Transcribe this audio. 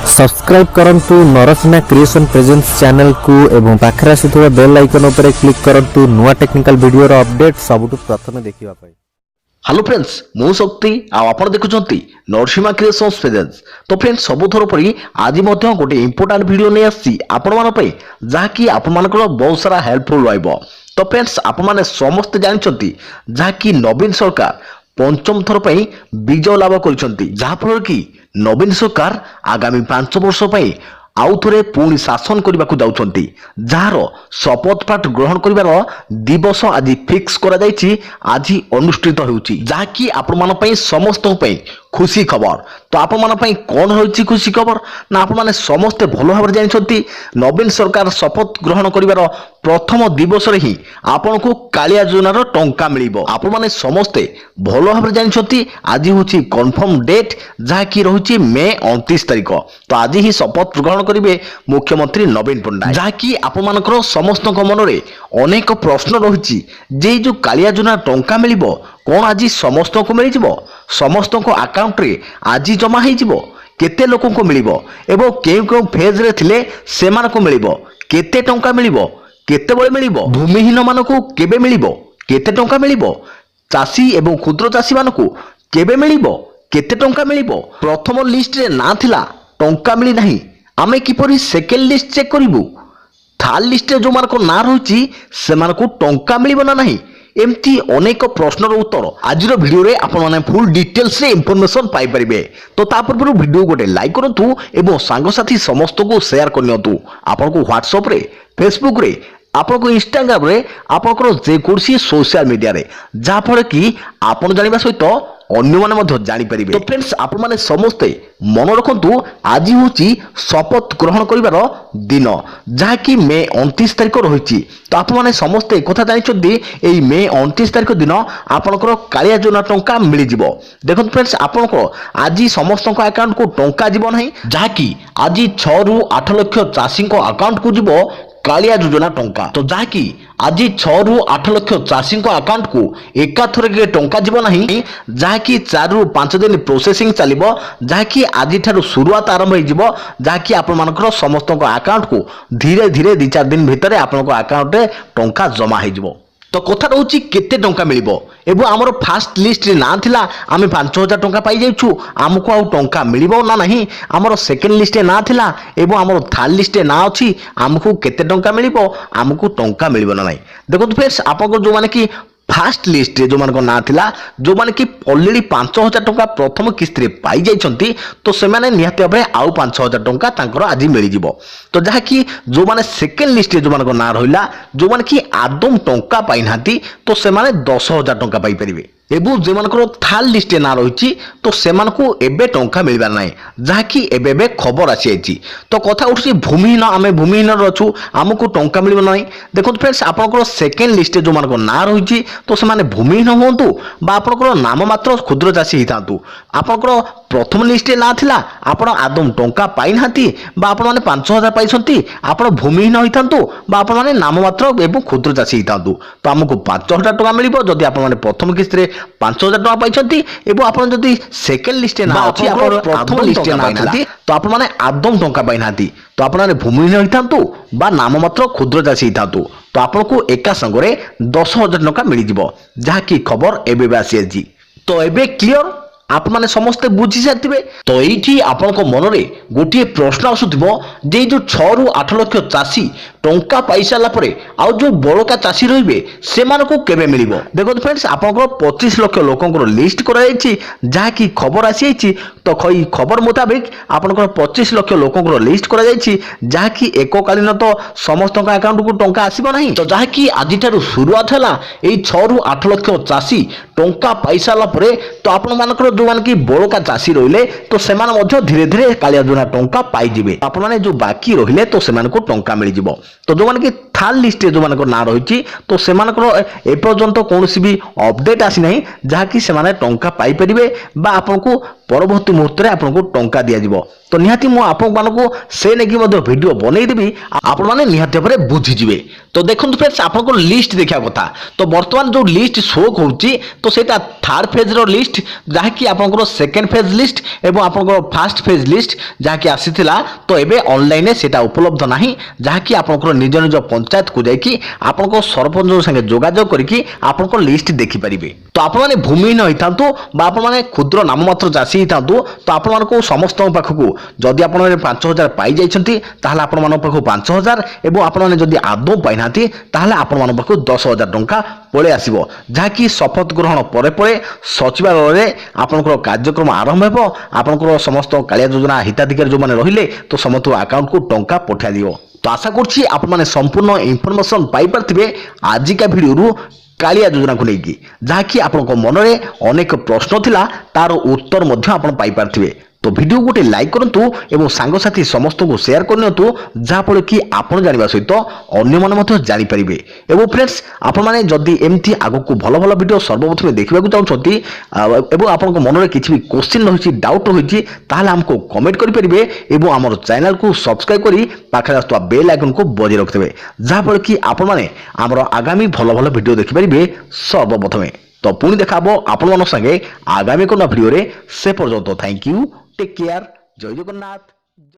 Subscribe करंतु Narasimha creation presence channel को एवं पाखरे आସୁଥିବା बेल आइकन ଉପରେ क्लिक करंतु नुआ टेक्निकल वीडियो रो अपडेट सबुठु प्रथम देखिबा पई। हेलो फ्रेंड्स मु शक्ति आपण देखुछंती नरसिंहा क्रिएशन प्रेजेंस। तो फ्रेंड्स सबुथर परी आज मध्य गोटे इंपोर्टेंट वीडियो नै आसी आपण मान पई जाकी आपण मानकर बहुत सारा हेल्पफुल रहइबो। तो फ्रेंड्स आपण माने समस्त जानिछंती जाकी नवीन सरकार पंचम थर पई विजय लाभ करिसंती, जहा फल कि नवीन सरकार आगामी 5 वर्ष पई आउ थरे पुणी शासन करने को जाउछंती, जार शपथ पाठ ग्रहण करिवार दिवस आज फिक्स करा जायछि। आज अनुष्ठित होउछि जाकी आपण मान पई समस्त पई खुशी खबर। तो आपण मान पई कोन होइछि खुशी खबर ना आपण माने समस्त भलो भाबरे जानिछंती नवीन सरकार शपथ ग्रहण करिवार प्रथम दिवस रे ही आपण को कालिया योजनार टंका मिलिबो। आपण माने समस्त भलो भाबरे जानिछंती आज होछि कंफर्म डेट जाकी रहुछि मे 29 तारिख। तो आज ही शपथ ग्रहण करिवे मुख्यमंत्री नवीन पट्टनायक, जाकी आपण मानकर समस्त मन रे अनेक प्रश्न रहुछि जे जो कालिया योजना टंका मिलिबो कोन आज समस्त को मिल जिवो, समस्त को अकाउंट रे आज जमा हो जिवो, केते लोकों को मिलिबो एवं केउ फेज रे थिले सेमान को मिलिबो, केते टंका मिलिबो, केते बळे मिलिबो, भूमिहीन मानको केबे मिलिबो, केते टंका मिलिबो, चासी एवं क्षुद्र चासी मानको केबे मिलिबो, केते टंका मिलिबो। प्रथम लिस्ट रे ना थिला टंका मिली नाही, आमे किपरि सेकेंड लिस्ट चेक करिवु, थर्ड लिस्ट रे जो मानको ना रहउची सेमानको टंका मिलिबो ना नाही, एमती अनेक प्रश्नर उत्तर आज वीडियो रे आपण माने फुल डिटेल्स रे इंफॉर्मेशन पाई परिबे। तो तापर वीडियो गोटे लाइक करंतु एवं सांग साथी समस्त को शेयर करनियंतु। आपन को व्हाट्सएप रे, फेसबुक रे, आपन को इंस्टाग्राम रे, आपन को जे कोर्सी सोशल मीडिया रे, जा फळे कि आपन जानिबा सहित अन्य माने मध्य जानि परिबे। तो फ्रेंड्स आपण माने समस्ते मन रखंतु आज होची शपथ ग्रहण करिवार दिन, जहा कि मे 29 तारिख रहिछि। तो आपण माने समस्ते कथा जानिछथि एई मे 29 तारिख दिन आपनकर कालिया योजना टंका मिलि जिवो। देखंतु फ्रेंड्स आपनकर आज समस्त को अकाउंट को टंका जिवो नाही, जहा कि आज 6 रु 8 लाख चासी को अकाउंट को जिवो कालिया योजना टंका। तो जाकि आज 6 रु 8 लाख चासी को अकाउंट को एकाथर के टंका जीव नहीं, जाकि 4 रु 5 दिन प्रोसेसिंग चलिबो, जाकि आज ठारू शुरुआत आरंभ हो जिवो, जाकि आपण मानकर समस्त को अकाउंट को धीरे धीरे 2-4 दिन भितर आपण को अकाउंट रे टंका जमा हो जिवो। तो कथा रहउची केते टंका मिलिबो एबो हमर फास्ट लिस्ट रे ना थिला आमे 5000 टंका पाई जाइछु, हमको आ टंका मिलिबो ना नहीं। हमर सेकंड लिस्ट रे ना थिला एबो हमर थर्ड लिस्ट रे ना अछि, हमको केते टंका मिलिबो, हमको टंका मिलिबो ना नहीं। देखो फ्रेंड्स आपको जो माने कि फास्ट लिस्ट रे जो मान को ना थिला, जो माने कि ऑलरेडी 5000 टंका प्रथम किस्त रे पाई जाइछंती, तो से माने निहाती भाबरे आउ 5000 टंका तांकर आज मिलि जिवो। तो जहा कि जो माने सेकंड लिस्ट रे जो मान को ना रहिला, जो माने कि आदम टंका पाई नाती, तो से माने 10000 टंका पाई परिबे। एबो जे मानकर थर्ड लिस्ट ना रहिछि, तो से मानको एबे टंका मिलबार नाही, जहा कि एबे खबर आसी आइछि। तो कथा उठछि भूमिहीन, आमे भूमिहीन रछु, हमको टंका मिलबो नाही। देखो फ्रेंड्स आपनकर सेकंड लिस्ट जो मानको ना रहिछि, तो से माने भूमिहीन होंतु बा आपनकर नाम मात्र क्षुद्र चासी हितांतु, आपनकर प्रथम लिस्ट ना थिला आपण आदम टंका पाई नाती बा आपण माने 5000 पाइछंती, आपण भूमिहीन होइतांतु बा आपण माने नाम मात्र एवं क्षुद्र चासी हितांतु, तो हमको 5000 टंका मिलिबो जदि आपण माने प्रथम किस्त रे 5000 टंका पाइछंती एवं आपण जदि सेकंड लिस्ट ना अछि, आपण प्रथम लिस्ट ना नाती, तो आपण माने आदम टंका पाई नाती, तो आपण माने भूमिहीन होइतांतु बा नाम मात्र क्षुद्र चासी हितांतु, तो आपण को एका संगरे 10000 टंका मिलि जिवो, जहा कि खबर एबे आसी आछि। तो एबे क्लियर आप माने समस्ते बुझी साथिबे। तो एठी आपन को मन रे गोटिए प्रश्न आसुथिबो जे जो 6 रु 8 लाख चासी टंका पैसाला परे आ जो बड़का चासी रहिबे सेमान को केबे मिलिबो। देखो फ्रेंड्स आपन को 25 लाख लोकन को लिस्ट करा जायछि, जहा कि खबर आसी आछि। तो खई खबर मुताबिक आपन को 25 लाख लोकन को लिस्ट करा जायछि, जहा कि एककालीन तो समस्त का अकाउंट को टंका आसीबो नाही। तो जहा कि आज ठारू शुरुआत हला एई 6 रु 8 लाख चासी टंका पैसाला परे, तो आपन मानकर जो मान की बड़का चासी रहिले, तो सेमान मध्य धीरे धीरे कालिया योजना टंका पाई जिवे। आपण माने जो बाकी रहिले, तो सेमान को टंका मिल जिवो। तो जो मान की থার্ড লিস্টে ଯେଉଁମାନଙ୍କ ନାଁ ରହିଛି ତ ସେମାନଙ୍କର ଏପର୍ଯ୍ୟନ୍ତ କୌଣସି ବି ଅପଡେଟ୍ ଆସିନାହିଁ ଯାହାକି ସେମାନେ ଟଙ୍କା ପାଇପାରିବେ ବା ଆପଣଙ୍କୁ ପରବର୍ତ୍ତୀ ମୁହୂର୍ତ୍ତରେ ଆପଣଙ୍କୁ ଟଙ୍କା ଦିଆଯିବ। ତ ନିହାତି ମୁଁ ଆପଣମାନଙ୍କୁ ସେ ନେଇକି ମଧ୍ୟ ଭିଡ଼ିଓ ବନେଇଦେବି, ଆପଣମାନେ ନିହାତି ଭାବରେ ବୁଝିଯିବେ। ତ ଦେଖନ୍ତୁ ଫ୍ରେଣ୍ଡସ୍, ଆପଣଙ୍କର ଲିଷ୍ଟ ଦେଖିବା କଥା। ତ ବର୍ତ୍ତମାନ ଯେଉଁ ଲିଷ୍ଟ ଶୋ କରୁଛି ତ ସେଇଟା ଥାର୍ଡ ଫେଜ୍ର ଲିଷ୍ଟ, ଯାହାକି ଆପଣଙ୍କର ସେକେଣ୍ଡ ଫେଜ୍ ଲିଷ୍ଟ ଏବଂ ଆପଣଙ୍କର ଫାର୍ଷ୍ଟ ଫେଜ୍ ଲିଷ୍ଟ ଯାହାକି ଆସିଥିଲା। ତ ଏବେ ଅନଲାଇନରେ ସେଇଟା ଉପଲବ୍ଧ ନାହିଁ, ଯାହାକି ଆପଣଙ୍କର ନିଜ ନିଜ ପଞ୍ଚାୟତକୁ ଯାଇକି ଆପଣଙ୍କ ସରପଞ୍ଚଙ୍କ ସାଙ୍ଗେ ଯୋଗାଯୋଗ କରିକି ଆପଣଙ୍କ ଲିଷ୍ଟ ଦେଖିପାରିବେ। ତ ଆପଣମାନେ ଭୂମିହୀନ ହେଇଥାନ୍ତୁ ବା ଆପଣମାନେ କ୍ଷୁଦ୍ର ନାମମାତ୍ର ଚାଷୀ ହେଇଥାନ୍ତୁ, ତ ଆପଣମାନଙ୍କୁ ସମସ୍ତଙ୍କ ପାଖକୁ ଯଦି ଆପଣମାନେ 5,000 ପାଇଯାଇଛନ୍ତି ତାହେଲେ ଆପଣମାନଙ୍କ ପାଖକୁ 5,000 ଏବଂ ଆପଣମାନେ ଯଦି ଆଦୌ ପାଇନାହାନ୍ତି ତାହେଲେ ଆପଣମାନଙ୍କ ପାଖକୁ 10,000 ଟଙ୍କା ପଳେଇ ଆସିବ, ଯାହାକି ଶପଥ ଗ୍ରହଣ ପରେ ପରେ ସଚିବାଳୟରେ ଆପଣଙ୍କର କାର୍ଯ୍ୟକ୍ରମ ଆରମ୍ଭ ହେବ। ଆପଣଙ୍କର ସମସ୍ତ କାଳିଆ ଯୋଜନା ହିତାଧିକାରୀ ଯେଉଁମାନେ ରହିଲେ ତ ସମସ୍ତଙ୍କ ଆକାଉଣ୍ଟକୁ ଟଙ୍କା ପଠାଯିବ। ତ ଆଶା କରୁଛି ଆପଣମାନେ ସମ୍ପୂର୍ଣ୍ଣ ଇନଫର୍ମେସନ୍ ପାଇପାରିଥିବେ ଆଜିକା ଭିଡ଼ିଓରୁ କାଳିଆ ଯୋଜନାକୁ ନେଇକି, ଯାହାକି ଆପଣଙ୍କ ମନରେ ଅନେକ ପ୍ରଶ୍ନ ଥିଲା ତାର ଉତ୍ତର ମଧ୍ୟ ଆପଣ ପାଇପାରିଥିବେ। ତ ଭିଡ଼ିଓ ଗୋଟେ ଲାଇକ୍ କରନ୍ତୁ ଏବଂ ସାଙ୍ଗସାଥି ସମସ୍ତଙ୍କୁ ସେୟାର କରିନିଅନ୍ତୁ, ଯାହାଫଳରେ କି ଆପଣ ଜାଣିବା ସହିତ ଅନ୍ୟମାନେ ମଧ୍ୟ ଜାଣିପାରିବେ। ଏବଂ ଫ୍ରେଣ୍ଡସ୍, ଆପଣମାନେ ଯଦି ଏମିତି ଆଗକୁ ଭଲ ଭଲ ଭିଡ଼ିଓ ସର୍ବପ୍ରଥମେ ଦେଖିବାକୁ ଚାହୁଁଛନ୍ତି ଏବଂ ଆପଣଙ୍କ ମନରେ କିଛି ବି କ୍ୱେଶ୍ଚିନ୍ ରହିଛି, ଡାଉଟ୍ ରହିଛି, ତାହେଲେ ଆମକୁ କମେଣ୍ଟ କରିପାରିବେ ଏବଂ ଆମର ଚ୍ୟାନେଲକୁ ସବସ୍କ୍ରାଇବ୍ କରି ପାଖରେ ଆସୁଥିବା ବେଲ୍ ଆଇକନ୍କୁ ବଜାଇ ରଖିଦେବେ, ଯାହାଫଳରେ କି ଆପଣମାନେ ଆମର ଆଗାମୀ ଭଲ ଭଲ ଭିଡ଼ିଓ ଦେଖିପାରିବେ ସର୍ବପ୍ରଥମେ। ତ ପୁଣି ଦେଖା ହେବ ଆପଣମାନଙ୍କ ସାଙ୍ଗେ ଆଗାମୀ କୋନ ଭିଡ଼ିଓରେ। ସେ ପର୍ଯ୍ୟନ୍ତ ଥ୍ୟାଙ୍କ ୟୁ, ଟେକ୍ କେୟାର, ଜୟ ଜଗନ୍ନାଥ।